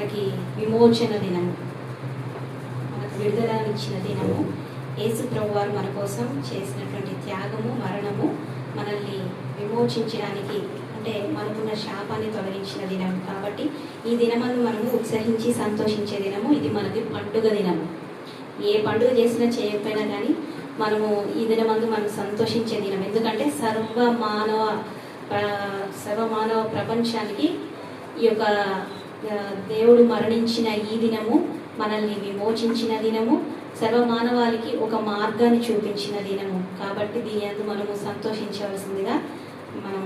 మనకి విమోచన దినము, మనకు విడుదలనిచ్చిన దినము. యేసు ప్రభు వారు మన కోసం చేసినటువంటి త్యాగము, మరణము మనల్ని విమోచించడానికి, అంటే మనకున్న శాపాన్ని తొలగించిన దినం. కాబట్టి ఈ దినమందు మనము ఉత్సహించి సంతోషించే దినము. ఇది మనకి పండుగ దినము. ఏ పండుగ చేసినా చేయకపోయినా కానీ మనము ఈ దినమందు మనం సంతోషించే దినం. ఎందుకంటే సర్వమానవ ప్రపంచానికి ఈ యొక్క దేవుడు మరణించిన ఈ దినము మనల్ని విమోచించిన దినము, సర్వమానవాళికి ఒక మార్గాన్ని చూపించిన దినము. కాబట్టి దీని అందు మనము సంతోషించవలసిందిగా మనం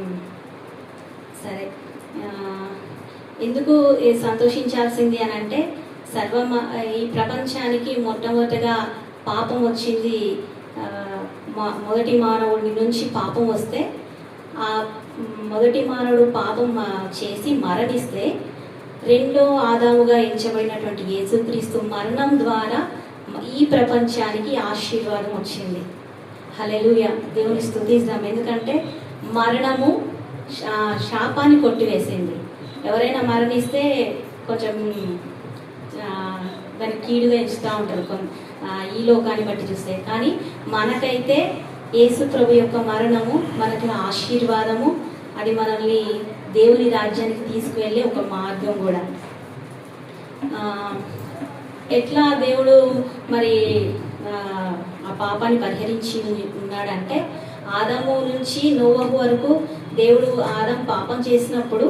సరే ఎందుకు సంతోషించాల్సింది అని అంటే, ఈ ప్రపంచానికి మొట్టమొదటిగా పాపం వచ్చింది. మొదటి మానవుడి నుంచి పాపం వస్తే, ఆ మొదటి మానవుడు పాపం చేసి మరణిస్తే, రెండో ఆదాముగా ఎంచబడినటువంటి యేసుక్రీస్తు మరణం ద్వారా ఈ ప్రపంచానికి ఆశీర్వాదం వచ్చింది. హల్లెలూయా, దేవుని స్తుతిద్దాం. ఎందుకంటే మరణము శాపాన్ని కొట్టివేసింది. ఎవరైనా మరణిస్తే కొంచెం దాన్ని కీడుగా ఎంచుతూ ఉంటారు ఈ లోకాన్ని బట్టి చూస్తే. కానీ మనకైతే యేసు ప్రభు యొక్క మరణము మనకి ఆశీర్వాదము. అది మనల్ని దేవుని రాజ్యానికి తీసుకువెళ్ళే ఒక మార్గం కూడా. ఎట్లా దేవుడు మరి ఆ పాపాన్ని పరిహరించి ఉన్నాడంటే, ఆదాము నుంచి నోవహు వరకు దేవుడు ఆదాం పాపం చేసినప్పుడు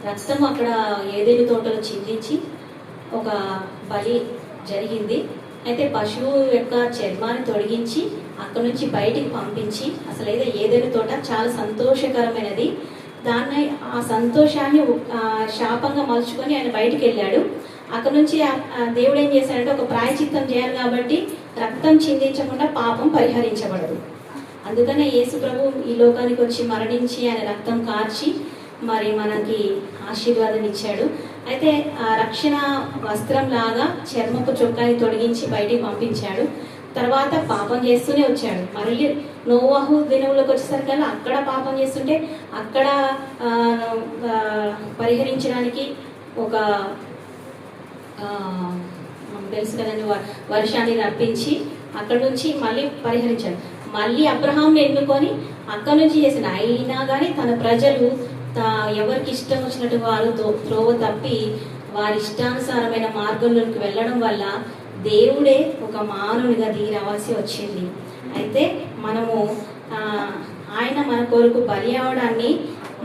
రక్తం అక్కడ ఏదేని తోటలో చిందించి ఒక బలి జరిగింది. అయితే పశువు యొక్క చర్మాన్ని తొలగించి అక్కడ నుంచి బయటికి పంపించి, అసలు ఏదేని తోట చాలా సంతోషకరమైనది, దాన్ని ఆ సంతోషాన్ని శాపంగా మలుచుకొని ఆయన బయటికి వెళ్ళాడు. అక్కడ నుంచి దేవుడు ఏం చేశాడంటే, ఒక ప్రాయచిత్తం చేయాలి కాబట్టి రక్తం చిందించకుండా పాపం పరిహరించబడదు. అందుకనే యేసు ప్రభు ఈ లోకానికి వచ్చి మరణించి ఆయన రక్తం కార్చి మరి మనకి ఆశీర్వాదం ఇచ్చాడు. అయితే ఆ రక్షణ వస్త్రం లాగా చర్మపు చొక్కాని తొలగించి బయటికి పంపించాడు. తర్వాత పాపం చేస్తూనే వచ్చాడు. మళ్ళీ నోవహు దినంలోకి వచ్చేసరికల్లా అక్కడ పాపం చేస్తుంటే అక్కడ పరిహరించడానికి ఒక తెలుసు కదండి, వర్షాన్ని రప్పించి అక్కడ నుంచి మళ్ళీ పరిహరించాడు. మళ్ళీ అబ్రహాంని ఎన్నుకొని అక్కడ నుంచి చేసిన, అయినా కానీ తన ప్రజలు ఎవరికి ఇష్టం వచ్చినట్టు వారు త్రోవ తప్పి వారి ఇష్టానుసారమైన మార్గంలోకి వెళ్ళడం వల్ల దేవుడే ఒక మానవునిగా దిగి రావాల్సి వచ్చింది. అయితే మనము ఆయన మన కొరకు బలి అవడాన్ని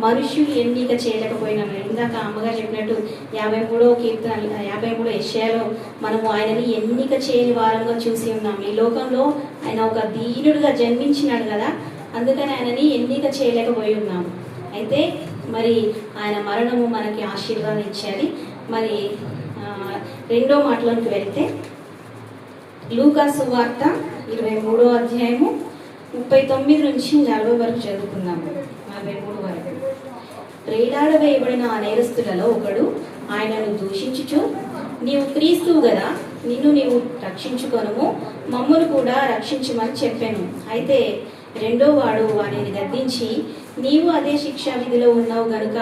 మనుషులు ఎన్నిక చేయలేకపోయినాము. ఇందాక అమ్మగారు చెప్పినట్టు 53వ కీర్తన 53వ యెషయాలో మనము ఆయనని ఎన్నిక చేయని వారంగా చూసి ఉన్నాము. ఈ లోకంలో ఆయన ఒక దీనుడిగా జన్మించినాడు కదా, అందుకని ఆయనని ఎన్నిక చేయలేకపోయి ఉన్నాము. అయితే మరి ఆయన మరణము మనకి ఆశీర్వాదం ఇచ్చేది. మరి రెండో మాటలోకి వెళ్తే, లూకా సువార్త 23వ అధ్యాయము 39 నుంచి 40 వరకు చదువుకుందాము. 43 వరకు. రేలాడవేయబడిన ఆ నేరస్తులలో ఒకడు ఆయనను దూషించుచు, నీవు క్రీస్తువు కదా, నిన్ను నీవు రక్షించుకొనుము, మమ్మును కూడా రక్షించమని చెప్పాను. అయితే రెండో వాడు వారిని గద్దించి, నీవు అదే శిక్షా విధిలో ఉన్నావు గనుక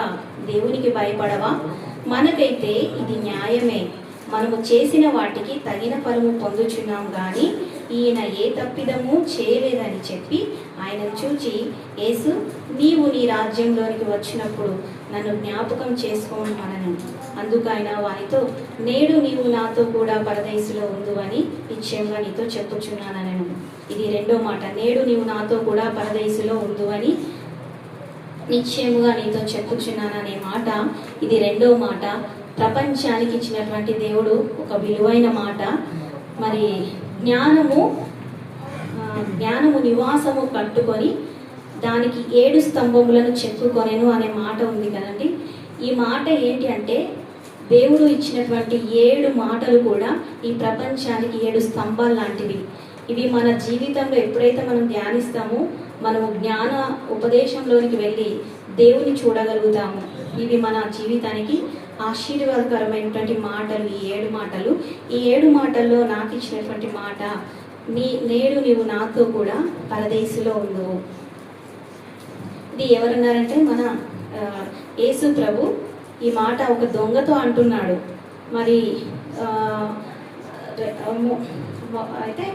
దేవునికి భయపడవా? మనకైతే ఇది న్యాయమే, మనము చేసిన వాటికి తగిన ఫలము పొందుచున్నాం గాని ఈయన ఏ తప్పిదము చేయలేదని చెప్పి ఆయనను చూచి, యేసు, నీవు నీ రాజ్యంలోనికి వచ్చినప్పుడు నన్ను జ్ఞాపకం చేసుకోమనను. అందుకు ఆయన వారితో, నేడు నీవు నాతో కూడా పరదేశులో ఉందువని నిశ్చయంగా నీతో చెప్పుచున్నానను. ఇది రెండో మాట. నేడు నీవు నాతో కూడా పరదేశులో ఉందువని నిశ్చయముగా నీతో చెప్పుచున్నాననే మాట, ఇది రెండో మాట. ప్రపంచానికి ఇచ్చినటువంటి దేవుడు ఒక విలువైన మాట. మరి జ్ఞానము నివాసము కట్టుకొని దానికి 7 స్తంభములను చెక్కుకొనెను అనే మాట ఉంది కదండి. ఈ మాట ఏంటి అంటే, దేవుడు ఇచ్చినటువంటి 7 మాటలు కూడా ఈ ప్రపంచానికి 7 స్తంభాలు లాంటివి. ఇవి మన జీవితంలో ఎప్పుడైతే మనం ధ్యానిస్తామో మనము జ్ఞాన ఉపదేశంలోనికి వెళ్ళి దేవుని చూడగలుగుతాము. ఇవి మన జీవితానికి ఆశీర్వాదకరమైనటువంటి మాటలు. ఈ 7 మాటలు, ఈ 7 మాటల్లో నాకు ఇచ్చినటువంటి మాట, నేడు నీవు నాతో కూడా పరదేశులో ఉండు. ఇది ఎవరన్నారంటే మన యేసు ప్రభు ఈ మాట ఒక దొంగతో అంటున్నాడు. మరి అయితే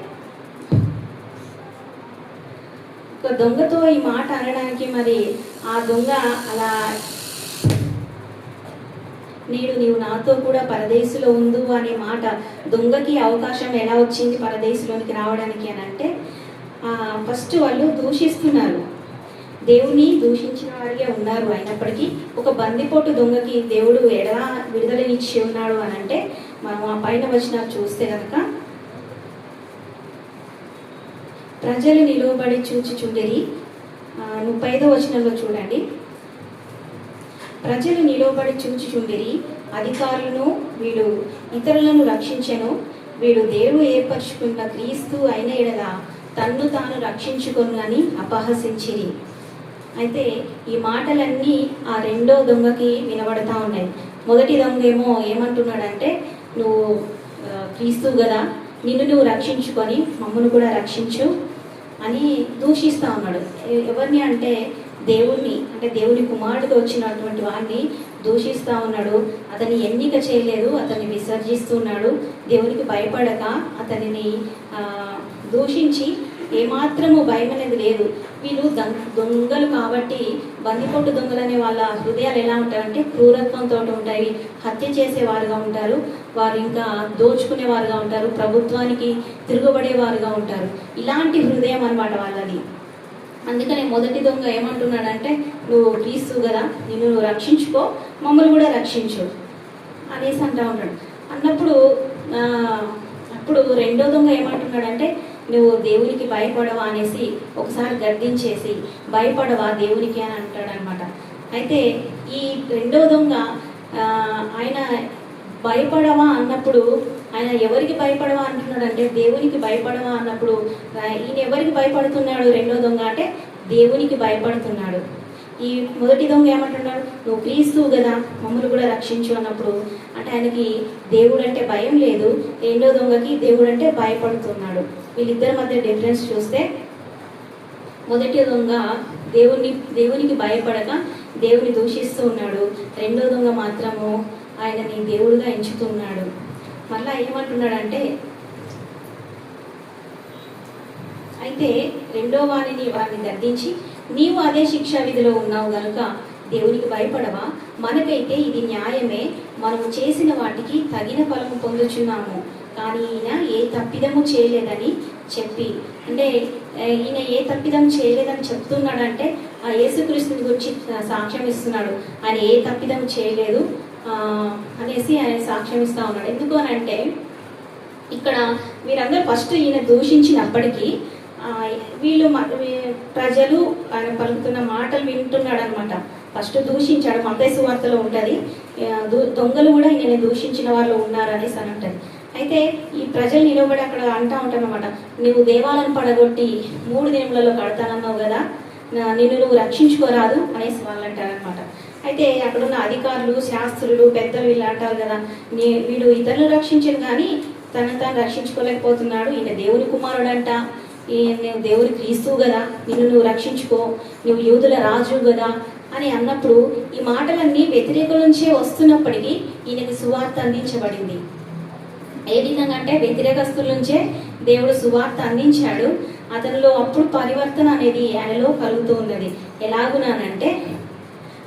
ఒక దొంగతో ఈ మాట అనడానికి మరి ఆ దొంగ అలా నీవు నాతో కూడా పరదేశంలో ఉండు అనే మాట, దొంగకి అవకాశం ఎలా వచ్చింది పరదేశంలోనికి రావడానికి అని అంటే, ఫస్ట్ వాళ్ళు దూషిస్తున్నారు, దేవుని దూషించిన వారిగా ఉన్నారు. అయినప్పటికీ ఒక బందిపోటు దొంగకి దేవుడు ఎలా విడుదలనిచ్చి ఉన్నాడు అని అంటే, మనం ఆ పైన వచనాలు చూస్తే కనుక, ప్రజలు నిలువబడి చూచుచుండిరి. 35వ వచనంలో చూడండి, ప్రజలు నిలువబడి చూచుచుండిరి, అధికారులను వీడు ఇతరులను రక్షించెను, వీడు దేవుడు ఏర్పరచుకున్న క్రీస్తు అయిన ఎడల తన్ను తాను రక్షించుకొను అని అపహసించిరి. అయితే ఈ మాటలన్నీ ఆ రెండో దొంగకి వినబడతా ఉన్నాయి. మొదటి దొంగ ఏమో ఏమంటున్నాడంటే, నువ్వు క్రీస్తు కదా, నిన్ను నువ్వు రక్షించుకొని మమ్మల్ని కూడా రక్షించు అని దూషిస్తూ ఉన్నాడు. ఎవరిని అంటే దేవుణ్ణి, అంటే దేవుని కుమారుడికి వచ్చినటువంటి వాడిని దూషిస్తూ ఉన్నాడు. అతన్ని ఎన్నిక చేయలేదు, అతన్ని విసర్జిస్తున్నాడు. దేవునికి భయపడక అతనిని దూషించి ఏమాత్రము భయం అనేది లేదు. వీళ్ళు దొంగలు కాబట్టి, బందిపోటు దొంగలు అనే వాళ్ళ హృదయాలు ఎలా ఉంటాయంటే క్రూరత్వంతో ఉంటాయి, హత్య చేసేవారుగా ఉంటారు, వారు ఇంకా దోచుకునేవారుగా ఉంటారు, ప్రభుత్వానికి తిరుగుబడేవారుగా ఉంటారు. ఇలాంటి హృదయం అన్నమాట వాళ్ళది. అందుకనే మొదటి దొంగ ఏమంటున్నాడంటే, నువ్వు క్రీస్తు కదా, నిన్ను నువ్వు రక్షించుకో, మమ్మల్ని కూడా రక్షించు అనేసి అంటూ ఉంటాడు. అన్నప్పుడు అప్పుడు రెండో దొంగ ఏమంటున్నాడంటే, నువ్వు దేవునికి భయపడవా అనేసి ఒకసారి గద్దించేసి, భయపడవా దేవునికి అని అంటాడనమాట. అయితే ఈ రెండో దొంగ ఆయన భయపడవా అన్నప్పుడు, ఆయన ఎవరికి భయపడవా అంటున్నాడంటే దేవునికి భయపడవా అన్నప్పుడు, ఈయన ఎవరికి భయపడుతున్నాడు రెండో దొంగ అంటే దేవునికి భయపడుతున్నాడు. ఈ మొదటి దొంగ ఏమంటున్నాడు, నువ్వు క్రీస్తు కదా, మమ్మల్ని కూడా రక్షించు అన్నప్పుడు అంటే ఆయనకి దేవుడు అంటే భయం లేదు, రెండో దొంగకి దేవుడు అంటే భయపడుతున్నాడు. వీళ్ళిద్దరి మధ్య డిఫరెన్స్ చూస్తే, మొదటి దొంగ దేవునికి భయపడక దేవుని దూషిస్తూ ఉన్నాడు, రెండో దొంగ మాత్రము ఆయనని దేవుడుగా ఎంచుతున్నాడు. మళ్ళా ఏమంటున్నాడంటే, అయితే రెండో వారిని గద్దించి, నీవు అదే శిక్షా విధిలో ఉన్నావు గనుక దేవునికి భయపడవా, మనకైతే ఇది న్యాయమే, మనము చేసిన వాటికి తగిన ఫలము పొందుచున్నాము, కానీ ఈయన ఏ తప్పిదము చేయలేదని చెప్పి, అంటే ఈయన ఏ తప్పిదం చేయలేదని చెప్తున్నాడంటే ఆ యేసుక్రీస్తుని గురించి సాక్ష్యం ఇస్తున్నాడు. ఆయన ఏ తప్పిదం చేయలేదు అనేసి ఆయన సాక్ష్యం ఇస్తూ ఉన్నాడు. ఎందుకు అని అంటే, ఇక్కడ మీరందరూ ఫస్ట్ ఈయన దూషించినప్పటికీ వీళ్ళు ప్రజలు ఆయన పలుకుతున్న మాటలు వింటున్నాడు అనమాట. ఫస్ట్ దూషించాడు, మత్తయి సువార్తలో ఉంటుంది, దొంగలు కూడా ఈయన దూషించిన వాళ్ళు ఉన్నారు అనేసి అని ఉంటుంది. అయితే ఈ ప్రజలు నిలబడి అక్కడ అంటూ ఉంటారు అనమాట, నువ్వు దేవాలను పడగొట్టి 3 దినములలో కడతానన్నావు కదా, నిన్ను నువ్వు రక్షించుకోరాదు అనేసి వాళ్ళు అంటారనమాట. అయితే అక్కడున్న అధికారులు, శాస్త్రులు, పెద్దలు వీళ్ళు అంటారు కదా, వీడు ఇతరులు రక్షించను కానీ తనను తాను రక్షించుకోలేకపోతున్నాడు, ఈయన దేవుని కుమారుడంట, నువ్వు దేవుని క్రీస్తు కదా, నిన్ను నువ్వు రక్షించుకో, నువ్వు యూదుల రాజు కదా అని అన్నప్పుడు ఈ మాటలన్నీ వ్యతిరేకుల నుంచే వస్తున్నప్పటికీ ఈయనకి సువార్త అందించబడింది. ఏ విధంగా అంటే వ్యతిరేకస్తుల నుంచే దేవుడు సువార్త అందించాడు. అతనిలో అప్పుడు పరివర్తన అనేది ఆయనలో కలుగుతూ ఉన్నది. ఎలాగునానంటే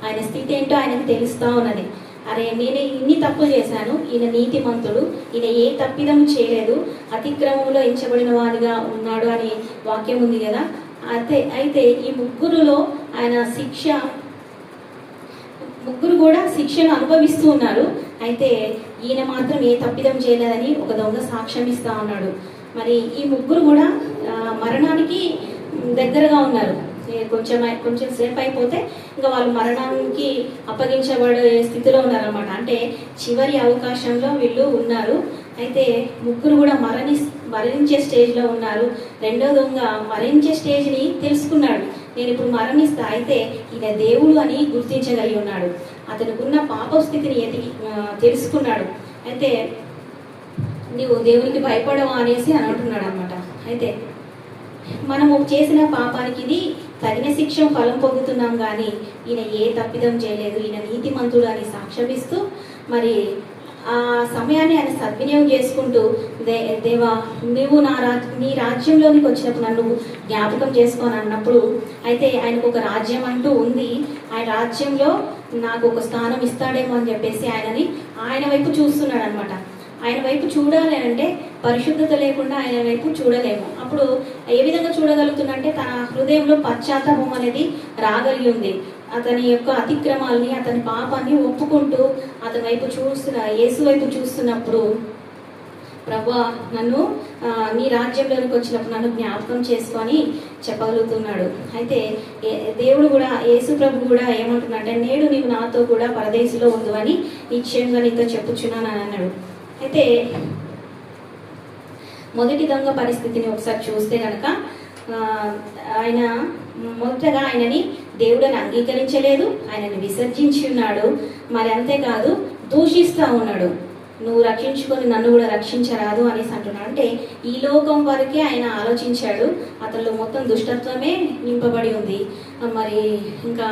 ఆయన స్థితి ఏంటో ఆయనకు తెలుస్తూ ఉన్నది. అరే, నేను ఇన్ని తప్పులు చేశాను, ఈయన నీతిమంతుడు, ఈయన ఏ తప్పిదం చేయలేదు, అతిక్రమంలో ఎంచబడిన వాడిగా ఉన్నాడు అని వాక్యం ఉంది కదా. అయితే ఈ ముగ్గురులో ఆయన ముగ్గురు కూడా శిక్షను అనుభవిస్తూ ఉన్నారు. అయితే ఈయన మాత్రం ఏ తప్పిదం చేయలేదని ఒక దొంగ సాక్ష్యం ఇస్తూ ఉన్నాడు. మరి ఈ ముగ్గురు కూడా మరణానికి దగ్గరగా ఉన్నారు. కొంచెం సేపు అయిపోతే ఇంకా వాళ్ళు మరణానికి అప్పగించబడే స్థితిలో ఉన్నారన్నమాట. అంటే చివరి అవకాశంలో వీళ్ళు ఉన్నారు. అయితే ముగ్గురు కూడా మరణించే స్టేజ్లో ఉన్నారు. రెండో దొంగ మరణించే స్టేజ్ని తెలుసుకున్నాడు, నేను ఇప్పుడు మరణిస్తా, అయితే ఈయన దేవుడు అని గుర్తించగలిగి ఉన్నాడు. అతనుకున్న పాప స్థితిని తెలుసుకున్నాడు. అయితే నీవు దేవునికి భయపడవా అనేసి అని అంటున్నాడు అనమాట. అయితే మనము చేసిన పాపానికి ఇది తగిన శిక్ష ఫలం పొందుతున్నాం, కానీ ఈయన ఏ తప్పిదం చేయలేదు, ఈయన నీతిమంతుడు అని సాక్ష్యమిస్తూ మరి ఆ సమయాన్ని ఆయన సద్వినియోగం చేసుకుంటూ దేవా నువ్వు నీ రాజ్యంలోనికి వచ్చినప్పుడు నన్ను జ్ఞాపకం చేసుకొని అన్నప్పుడు, అయితే ఆయనకు ఒక రాజ్యం అంటూ ఉంది, ఆయన రాజ్యంలో నాకు ఒక స్థానం ఇస్తాడేమో అని చెప్పేసి ఆయన వైపు చూస్తున్నాడు అనమాట. ఆయన వైపు చూడాలి అంటే పరిశుద్ధత లేకుండా ఆయన వైపు చూడలేము. అప్పుడు ఏ విధంగా చూడగలుగుతుందంటే తన హృదయంలో పశ్చాత్తాపం అనేది రాగలిగి ఉంది. అతని యొక్క అతిక్రమాలని, అతని పాపాన్ని ఒప్పుకుంటూ అతని వైపు యేసు వైపు చూస్తున్నప్పుడు, ప్రభువా నన్ను నీ రాజ్యంలోనికి వచ్చినప్పుడు నన్ను జ్ఞాపకం చేసుకొని చెప్పగలుగుతున్నాడు. అయితే దేవుడు కూడా, యేసు ప్రభు కూడా ఏమంటున్నాడంటే, నేడు నీవు నాతో కూడా పరదేశంలో ఉండు అని నిశ్చయంగా నీతో చెప్పుచున్నాను అని అన్నాడు. అయితే మొదటి దొంగ పరిస్థితిని ఒకసారి చూస్తే కనుక ఆయన మొదటగా ఆయనని దేవుడని అంగీకరించలేదు, ఆయనని విసర్జించి ఉన్నాడు. మరి అంతేకాదు దూషిస్తూ ఉన్నాడు, నువ్వు రక్షించుకొని నన్ను కూడా రక్షించరాదు అనేసి అంటున్నాడు. అంటే ఈ లోకం వరకే ఆయన ఆలోచించాడు, అతనిలో మొత్తం దుష్టత్వమే నింపబడి ఉంది. మరి ఇంకా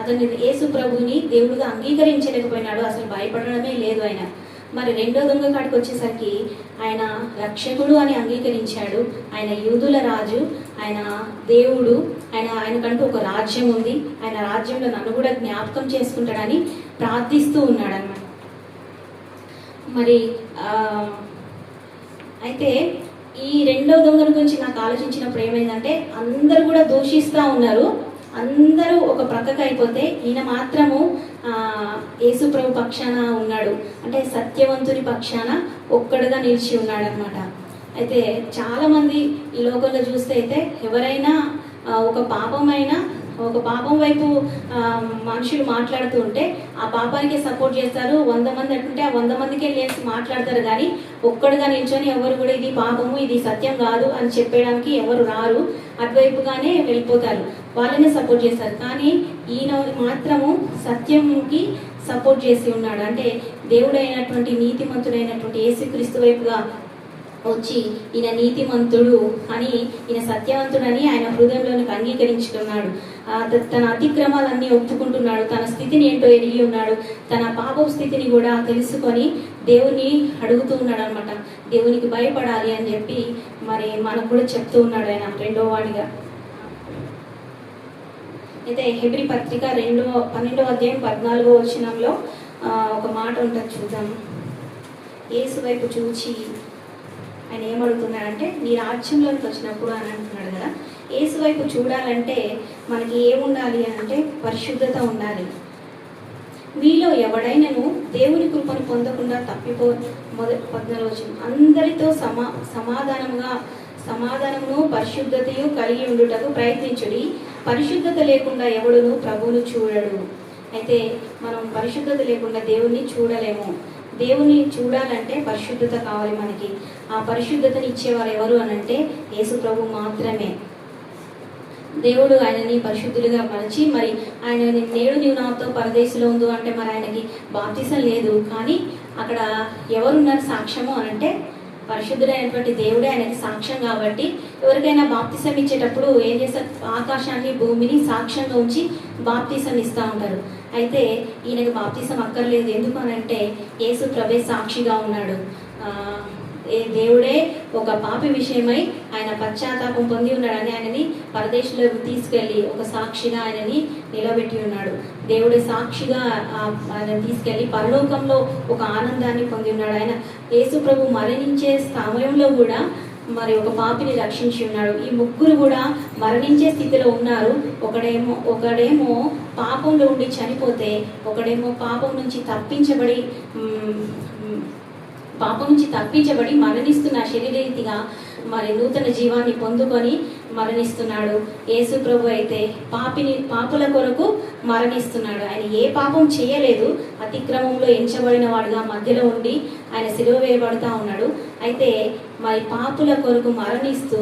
అతన్ని యేసు ప్రభుని దేవుడుగా అంగీకరించలేకపోయినాడు, అసలు భయపడడమే లేదు ఆయన. మరి రెండో దొంగ కాడికి వచ్చేసరికి ఆయన రక్షకుడు అని అంగీకరించాడు, ఆయన యూదుల రాజు, ఆయన దేవుడు, ఆయనకంటూ ఒక రాజ్యం ఉంది, ఆయన రాజ్యంలో నన్ను కూడా జ్ఞాపకం చేసుకుంటాడని ప్రార్థిస్తూ ఉన్నాడు అన్నమాట. మరి అయితే ఈ రెండో దొంగల గురించి నాకు ఆలోచించినప్పుడు ఏమైందంటే, అందరూ కూడా దూషిస్తూ ఉన్నారు, అందరూ ఒక ప్రక్కకు అయిపోతే ఈయన మాత్రము యేసు ప్రభు పక్షాన ఉన్నాడు, అంటే సత్యవంతుని పక్షాన ఒక్కడుగా నిలిచి ఉన్నాడు అనమాట. అయితే చాలామంది ఈ లోకంలో చూస్తే అయితే ఎవరైనా ఒక పాపం వైపు మనుషులు మాట్లాడుతూ ఉంటే ఆ పాపానికి సపోర్ట్ చేస్తారు, 100 మంది అంటుంటే ఆ 100 మందికే లేచి మాట్లాడతారు, కానీ ఒక్కడుగా నిల్చొని ఎవరు కూడా ఇది పాపము ఇది సత్యం కాదు అని చెప్పడానికి ఎవరు రారు, అటువైపుగానే వెళ్ళిపోతారు, వాళ్ళనే సపోర్ట్ చేస్తారు. కానీ ఈయన మాత్రము సత్యంకి సపోర్ట్ చేసి ఉన్నాడు. అంటే దేవుడైనటువంటి నీతిమంతుడైనటువంటి యేసుక్రీస్తు వైపుగా వచ్చి ఈయన నీతిమంతుడు అని, ఈయన సత్యవంతుడని ఆయన హృదయంలోనికి అంగీకరించుకున్నాడు. తన అతిక్రమాలన్నీ ఒప్పుకుంటున్నాడు, తన స్థితిని ఏంటో ఎరిగి ఉన్నాడు, తన పాప స్థితిని కూడా తెలుసుకొని దేవుని అడుగుతూ ఉన్నాడు అనమాట. దేవునికి భయపడాలి అని చెప్పి మరి మనకు కూడా చెప్తూ ఉన్నాడు ఆయన రెండో వాడిగా. అయితే హెబ్రీ పత్రిక 12వ అధ్యాయం 14వ వచనంలో ఒక మాట ఉంటుంది, చూద్దాం. యేసు వైపు చూచి ఆయన ఏమడుగుతున్నాడంటే, నీ రాజ్యంలోకి వచ్చినప్పుడు అని అంటున్నాడు కదా. యేసు వైపు చూడాలంటే మనకి ఏముండాలి అంటే పరిశుద్ధత ఉండాలి. మీలో ఎవడైనాను దేవుని కృపను పొందకుండా 14వ వచనం, అందరితో సమాధానమును పరిశుద్ధతయు కలిగి ఉండుటకు ప్రయత్నించుడి, పరిశుద్ధత లేకుండా ఎవడును ప్రభువును చూడడు. అయితే మనం పరిశుద్ధత లేకుండా దేవుణ్ణి చూడలేము. దేవుని చూడాలంటే పరిశుద్ధత కావాలి మనకి. ఆ పరిశుద్ధతని ఇచ్చేవారు ఎవరు అనంటే యేసు ప్రభు మాత్రమే. దేవుడు ఆయనని పరిశుద్ధులుగా మలిచి, మరి ఆయన నేడు నీవు నాతో పరదేశంలో ఉండు అంటే మరి ఆయనకి బాప్తిసం లేదు, కానీ అక్కడ ఎవరున్నారు సాక్ష్యము అనంటే పరిశుద్ధుడైనటువంటి దేవుడే ఆయనకి సాక్ష్యం. కాబట్టి ఎవరికైనా బాప్తిసం ఇచ్చేటప్పుడు ఏం చేస్తారు, ఆకాశాన్ని భూమిని సాక్ష్యంగా ఉంచి బాప్తిసం ఇస్తూ ఉంటారు. అయితే ఈయనకు బాప్తిసం అక్కర్లేదు, ఎందుకు అనంటే యేసు ప్రభే సాక్షిగా ఉన్నాడు. దేవుడే ఒక పాపి విషయమై ఆయన పశ్చాత్తాపం పొంది ఉన్నాడని ఆయనని పరదేశంలోకి తీసుకెళ్ళి ఒక సాక్షిగా ఆయనని నిలబెట్టి ఉన్నాడు. దేవుడే సాక్షిగా ఆయన తీసుకెళ్ళి పరలోకంలో ఒక ఆనందాన్ని పొంది ఉన్నాడు. ఆయన యేసు ప్రభు మరణించే సమయంలో కూడా మరి ఒక పాపిని రక్షించి ఉన్నాడు. ఈ ముగ్గురు కూడా మరణించే స్థితిలో ఉన్నారు. ఒకడేమో పాపంలో ఉండి చనిపోతే, ఒకడేమో పాపం నుంచి తప్పించబడి మరణిస్తున్న శరీరరీతిగా మరి నూతన జీవాన్ని పొందుకొని మరణిస్తున్నాడు. యేసు ప్రభు అయితే పాపుల కొరకు మరణిస్తున్నాడు. ఆయన ఏ పాపం చేయలేదు, అతిక్రమంలో ఎంచబడిన వాడుగా మధ్యలో ఉండి ఆయన సిలువ వేయబడుతూ ఉన్నాడు. అయితే మరి పాపుల కొరకు మరణిస్తూ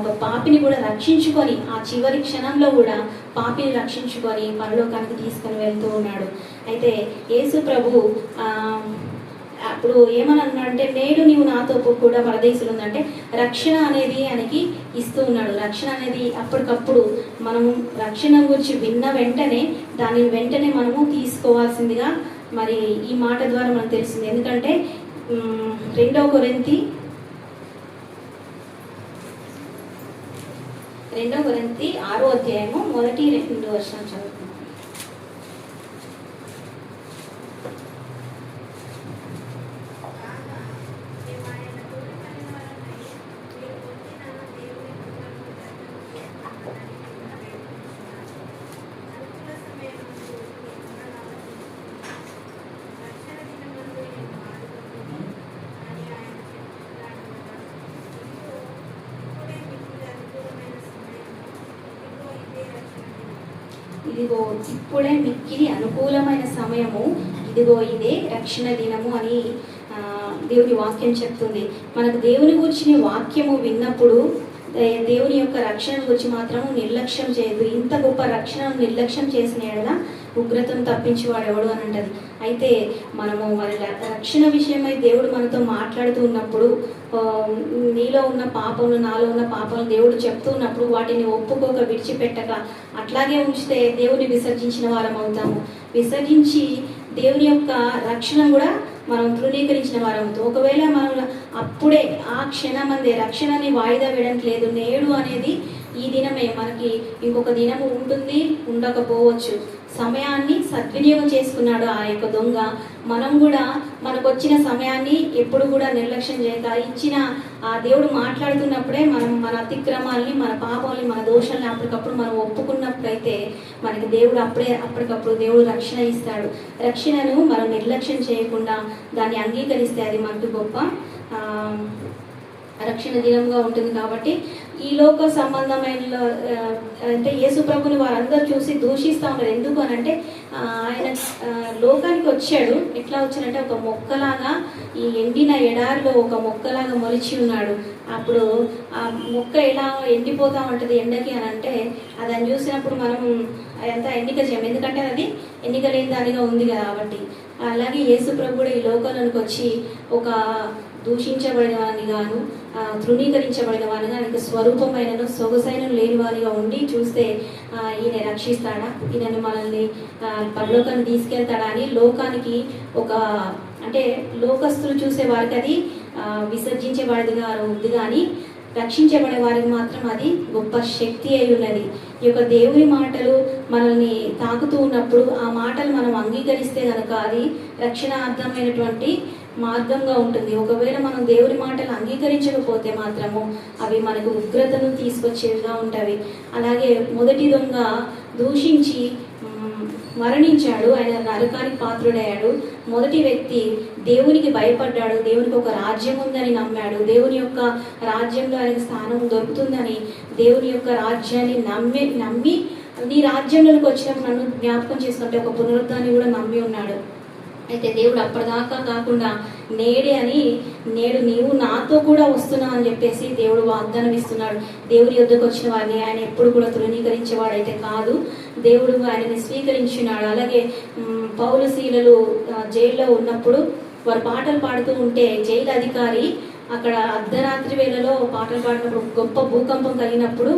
ఒక పాపిని కూడా రక్షించుకొని, ఆ చివరి క్షణంలో కూడా పాపిని రక్షించుకొని పరలోకానికి తీసుకొని వెళ్తూ ఉన్నాడు. అయితే యేసు ప్రభు అప్పుడు ఏమని అన్నాడంటే, నేడు నీవు నాతో కూడా పరదేశులు ఉందంటే రక్షణ అనేది ఆయనకి ఇస్తూ ఉన్నాడు. రక్షణ అనేది అప్పటికప్పుడు మనము రక్షణ గురించి విన్న వెంటనే దానిని వెంటనే మనము తీసుకోవాల్సిందిగా మరి ఈ మాట ద్వారా మనకు తెలిసింది. ఎందుకంటే 2 కొరింథీ 6వ అధ్యాయము 1-2 వచనాలు చదువుకుందాం. ఇదిగో ఇప్పుడే మిక్కిలి అనుకూలమైన సమయము, ఇదిగో ఇదే రక్షణ దినము అని దేవుని వాక్యం చెప్తుంది. మనకు దేవుని గురించిన వాక్యము విన్నప్పుడు దేవుని యొక్క రక్షణ గురించి మాత్రము నిర్లక్ష్యం చేయదు. ఇంత గొప్ప రక్షణను నిర్లక్ష్యం చేసిన ఎడల ఉగ్రతను తప్పించేవాడు ఎవడు అని అంటది. అయితే మనము మరి రక్షణ విషయమై దేవుడు మనతో మాట్లాడుతూ ఉన్నప్పుడు నీలో ఉన్న పాపములు, నాలో ఉన్న పాపములు దేవుడు చెప్తూ ఉన్నప్పుడు వాటిని ఒప్పుకోక విడిచిపెట్టక అట్లాగే ఉంచితే దేవుని విసర్జించిన వారం అవుతాము. విసర్జించి దేవుని యొక్క రక్షణ కూడా మనం తృణీకరించిన వారం అవుతాం. ఒకవేళ మనం అప్పుడే ఆ క్షణమందే రక్షణని వాయిదా వేయడానికి లేదు. నేడు అనేది ఈ దినమే, మనకి ఇంకొక దినము ఉంటుంది, ఉండకపోవచ్చు. సమయాన్ని సద్వినియోగం చేసుకున్నాడు ఆ యొక్క దొంగ. మనం కూడా మనకు వచ్చిన సమయాన్ని ఎప్పుడు కూడా నిర్లక్ష్యం చేయక ఇచ్చిన ఆ దేవుడు మాట్లాడుతున్నప్పుడే మనం మన అతిక్రమాల్ని, మన పాపాలని, మన దోషాలని అప్పటికప్పుడు మనం ఒప్పుకున్నప్పుడైతే మనకి దేవుడు అప్పటికప్పుడు దేవుడు రక్షణ ఇస్తాడు. రక్షణను మనం నిర్లక్ష్యం చేయకుండా దాన్ని అంగీకరిస్తే అది మనకు గొప్ప రక్షణ దినంగా ఉంటుంది. కాబట్టి ఈ లోక సంబంధమైన అంటే యేసు ప్రభుని వారందరూ చూసి దూషిస్తూ ఉంటారు. ఎందుకు అని అంటే ఆయన లోకానికి వచ్చాడు. ఎట్లా వచ్చాడంటే ఒక మొక్కలాగా, ఈ ఎండిన ఎడారిలో ఒక మొక్కలాగా మొలిచి ఉన్నాడు. అప్పుడు ఆ మొక్క ఎలా ఎండిపోతూ ఉంటుంది ఎండకి అని అంటే దాన్ని చూసినప్పుడు మనం అదంతా ఎన్నిక చేయము, ఎందుకంటే అది ఎన్నిక లేని దానిగా ఉంది కాబట్టి. అలాగే యేసు ప్రభు కూడా ఈ లోకంలోకి వచ్చి ఒక దూషించబడిన వారిని గాను, తృణీకరించబడిన వారిని ఆయనకు స్వరూపమైన సొగసైన లేని వారిగా ఉండి చూస్తే ఈయన రక్షిస్తాడా, ఈయనను మనల్ని పరలోకాన్ని తీసుకెళ్తాడా అని లోకానికి ఒక అంటే లోకస్తులు చూసే వారికి అది విసర్జించబడేదిగా ఉంది, కానీ రక్షించబడే వారికి మాత్రం అది గొప్ప శక్తి అయి ఉన్నది. ఈ యొక్క దేవుని మాటలు మనల్ని తాకుతూ ఉన్నప్పుడు ఆ మాటలు మనం అంగీకరిస్తే కనుక అది రక్షణార్థమైనటువంటి మార్గంగా ఉంటుంది. ఒకవేళ మనం దేవుని మాటలు అంగీకరించకపోతే మాత్రము అవి మనకు ఉగ్రతను తీసుకొచ్చేవిగా ఉంటాయి. అలాగే మొదటి దొంగ దూషించి మరణించాడు, ఆయన నరకానికి పాత్రుడయ్యాడు. మొదటి వ్యక్తి దేవునికి భయపడ్డాడు, దేవునికి ఒక రాజ్యం ఉందని నమ్మాడు, దేవుని యొక్క రాజ్యంలో ఆయనకు స్థానం దొరుకుతుందని దేవుని యొక్క రాజ్యాన్ని నమ్మి నీ రాజ్యంలోకి వచ్చినప్పుడు నన్ను జ్ఞాపకం చేసుకుంటే ఒక పునరుద్ధాన్ని కూడా నమ్మి ఉన్నాడు. అయితే దేవుడు అప్పటిదాకా కాకుండా నేడు నీవు నాతో కూడా వస్తున్నావు అని చెప్పేసి దేవుడు వాగ్దానం ఇస్తున్నాడు. దేవుడి యొద్దకు వచ్చిన వారిని ఆయన ఎప్పుడు కూడా తృణీకరించేవాడైతే కాదు, దేవుడు ఆయనని స్వీకరించినాడు. అలాగే పౌలు శీలలు జైల్లో ఉన్నప్పుడు వారు పాటలు పాడుతూ ఉంటే జైలు అధికారి అక్కడ అర్ధరాత్రి వేళలో పాటలు పాడినప్పుడు గొప్ప భూకంపం కలిగినప్పుడు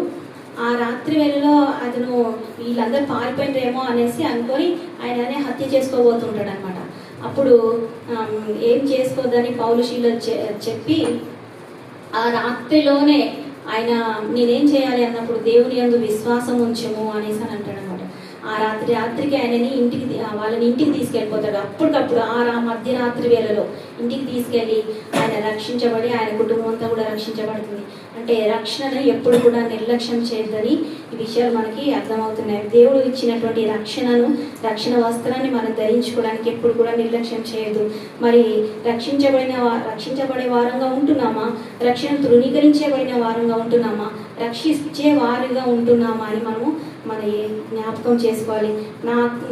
ఆ రాత్రి వేళలో అతను వీళ్ళందరూ పారిపోయినరేమో అనేసి అనుకొని ఆయననే హత్య చేసుకోబోతుంటాడు అనమాట. అప్పుడు ఏం చేసుకోవద్దని పౌలు శీలలు చెప్పి ఆ రాత్రిలోనే ఆయన నేనేం చేయాలి అన్నప్పుడు దేవుని యందు విశ్వాసం ఉంచము అనేసి అని అంటాడు అనమాట. ఆ రాత్రికి ఆయనని వాళ్ళని ఇంటికి తీసుకెళ్ళిపోతాడు. అప్పటికప్పుడు ఆ మధ్యరాత్రి వేళలో ఇంటికి తీసుకెళ్ళి ఆయన రక్షించబడి ఆయన కుటుంబం అంతా కూడా రక్షించబడుతుంది. అంటే రక్షణను ఎప్పుడు కూడా నిర్లక్ష్యం చేయొద్దని ఈ విషయాలు మనకి అర్థమవుతున్నాయి. దేవుడు ఇచ్చినటువంటి రక్షణ వస్త్రాన్ని మనం ధరించుకోవడానికి ఎప్పుడు కూడా నిర్లక్ష్యం చేయొద్దు. మరి రక్షించబడే వారంగా ఉంటున్నామా, రక్షణ తృణీకరించబడిన వారంగా ఉంటున్నామా, రక్షించే వారిగా ఉంటున్నామా అని మనము జ్ఞాపకం చేసుకోవాలి.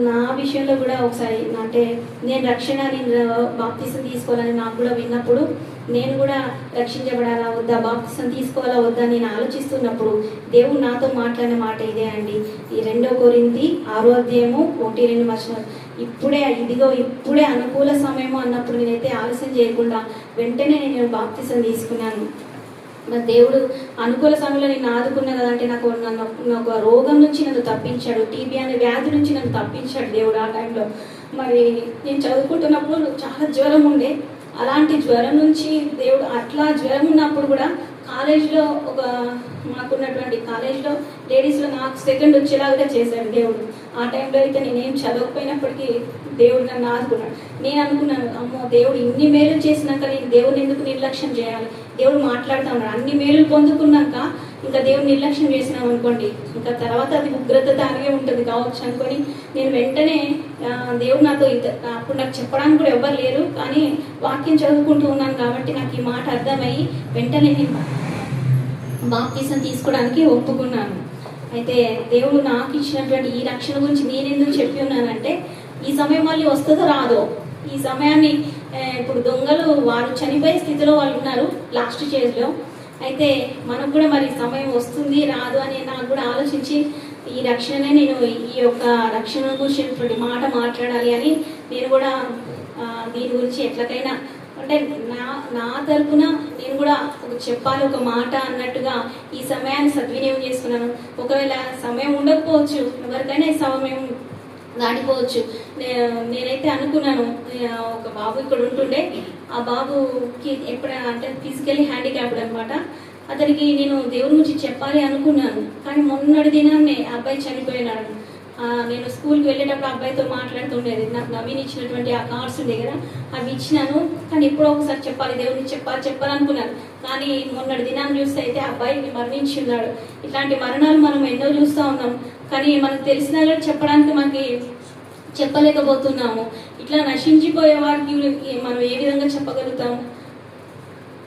నా విషయంలో కూడా ఒకసారి అంటే నేను బాప్తిసం తీసుకోవాలని నాకు కూడా విన్నప్పుడు నేను కూడా రక్షించబడాలా వద్దా, బాప్తిసం తీసుకోవాలా వద్దా నేను ఆలోచిస్తున్నప్పుడు దేవుడు నాతో మాట్లాడిన మాట ఇదే అండి. ఈ 2 కొరింథీ 6వ అధ్యాయము 1-2 వచనాలు. ఇదిగో ఇప్పుడే అనుకూల సమయము అన్నప్పుడు నేనైతే ఆలస్యం చేయకుండా వెంటనే నేను బాప్తిసం తీసుకున్నాను. మరి దేవుడు అనుకూల సమయంలో నేను ఆదుకున్నా కదంటే నన్ను ఒక రోగం నుంచి నన్ను తప్పించాడు, టీబీ అనే వ్యాధి నుంచి నన్ను తప్పించాడు దేవుడు ఆ టైంలో. మరి నేను చదువుకుంటున్నప్పుడు చాలా జ్వరం ఉండే, అలాంటి జ్వరం నుంచి దేవుడు, అట్లా జ్వరం ఉన్నప్పుడు కూడా కాలేజ్లో మాకున్నటువంటి కాలేజ్లో లేడీస్లో నాకు సెకండ్ వచ్చేలాగా చేశాడు దేవుడు. ఆ టైంలో అయితే నేనేం చదవకపోయినప్పటికీ దేవుడు నన్ను ఆదుకున్నాడు. నేను అనుకున్నాను, అమ్మో దేవుడు ఇన్ని మేలు చేసినాక నేను దేవుడిని ఎందుకు నిర్లక్ష్యం చేయాలి, దేవుడు మాట్లాడుతూ ఉన్నాడు. అన్ని మేలు పొందుకున్నాక ఇంకా దేవుడు నిర్లక్ష్యం చేసినాం అనుకోండి, ఇంకా తర్వాత అది ఉగ్రత దానికే ఉంటుంది కావచ్చు అనుకొని నేను వెంటనే దేవుడు నాతో అప్పుడు నాకు చెప్పడానికి కూడా ఎవ్వరు లేరు, కానీ వాక్యం చదువుకుంటూ ఉన్నాను కాబట్టి నాకు ఈ మాట అర్థమయ్యి వెంటనే నేను బాప్తిసం తీసుకోవడానికి ఒప్పుకున్నాను. అయితే దేవుడు నాకు ఇచ్చినటువంటి ఈ రక్షణ గురించి నేను ఎందుకు చెప్పి ఉన్నానంటే, ఈ సమయం మళ్ళీ వస్తుందో రాదో, ఈ సమయాన్ని ఇప్పుడు దొంగలు వారు చనిపోయే స్థితిలో వాళ్ళు ఉన్నారు లాస్ట్ స్టేజ్లో. అయితే మనకు కూడా మరి సమయం వస్తుంది రాదు అని నాకు కూడా ఆలోచించి ఈ రక్షణనే నేను ఈ యొక్క రక్షణ గురించి మాట మాట్లాడాలి అని నేను కూడా దీని గురించి ఎట్లకైనా అంటే నా తరపున నేను కూడా చెప్పాలి ఒక మాట అన్నట్టుగా ఈ సమయాన్ని సద్వినియోగం చేసుకున్నాను. ఒకవేళ సమయం ఉండకపోవచ్చు, ఎవరికైనా సమయం దాటిపోవచ్చు. నేనైతే అనుకున్నాను, ఒక బాబు ఇక్కడ ఉంటుండే, ఆ బాబుకి ఎప్పుడైనా అంటే ఫిజికల్లీ హ్యాండిక్యాప్డ్ అనమాట, అతనికి నేను దేవుని గురించి చెప్పాలి అనుకున్నాను. కానీ మొన్నటి దినాన్నే ఆ అబ్బాయి చనిపోయినాడు. నేను స్కూల్కి వెళ్ళేటప్పుడు అబ్బాయితో మాట్లాడుతుండేది, నాకు నవీన్ ఇచ్చినటువంటి ఆ కార్డ్స్ ఉండే కదా అవి ఇచ్చినాను, కానీ ఎప్పుడో ఒకసారి చెప్పాలి దేవుడిని చెప్పాలనుకున్నాను. కానీ మొన్నటి దినాన్ని చూస్తే అయితే అబ్బాయిని మరణించి ఉన్నాడు. ఇట్లాంటి మరణాలు మనం ఎన్నో చూస్తూ ఉన్నాం, కానీ మనకు తెలిసినా కూడా చెప్పడానికి మనకి చెప్పలేకపోతున్నాము. ఇట్లా నశించిపోయే వారికి మనం ఏ విధంగా చెప్పగలుగుతాము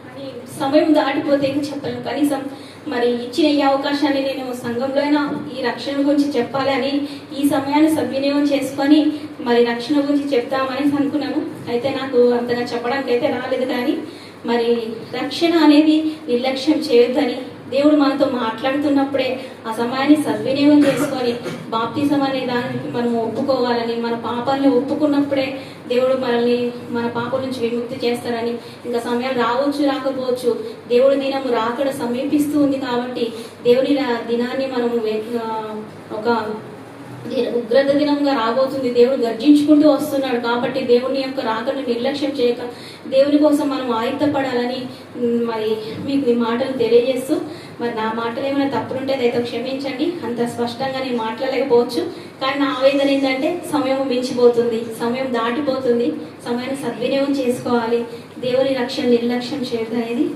అని సమయం దాటిపోతే ఏం చెప్పలేము. కనీసం మరి ఇచ్చిన ఈ అవకాశాన్ని నేను సంఘంలో అయినా ఈ రక్షణ గురించి చెప్పాలి అని ఈ సమయాన్ని సద్వినియోగం చేసుకొని మరి రక్షణ గురించి చెప్తామని అనుకున్నాను. అయితే నాకు అంతగా చెప్పడానికి అయితే రాలేదు, కానీ మరి రక్షణ అనేది నిర్లక్ష్యం చేయొద్దని దేవుడు మనతో మాట్లాడుతున్నప్పుడే ఆ సమయాన్ని సద్వినియోగం చేసుకొని బాప్తిజం అనే దానికి మనం ఒప్పుకోవాలని, మన పాపాలని ఒప్పుకున్నప్పుడే దేవుడు మనల్ని మన పాపం నుంచి విముక్తి చేస్తారని. ఇంకా సమయం రావచ్చు రాకపోవచ్చు, దేవుడి దినము రాకడ సమీపిస్తూ ఉంది కాబట్టి దేవుని దినాన్ని మనము ఒక ఉగ్రత దినంగా రాబోతుంది, దేవుడు గర్జించుకుంటూ వస్తున్నాడు కాబట్టి దేవుని యొక్క రాకను నిర్లక్ష్యం చేయక దేవుని కోసం మనం ఆయుధపడాలని మరి మీకు ఈ మాటలు తెలియజేస్తూ, మరి నా మాటలు ఏమైనా తప్పులుంటే దయతో క్షమించండి. అంత స్పష్టంగా నేను మాట్లాడలేకపోవచ్చు, కానీ నా ఆవేదన ఏంటంటే సమయం మించిపోతుంది, సమయం దాటిపోతుంది, సమయాన్ని సద్వినియోగం చేసుకోవాలి, దేవుని రక్షణ నిర్లక్ష్యం చేయడం అనేది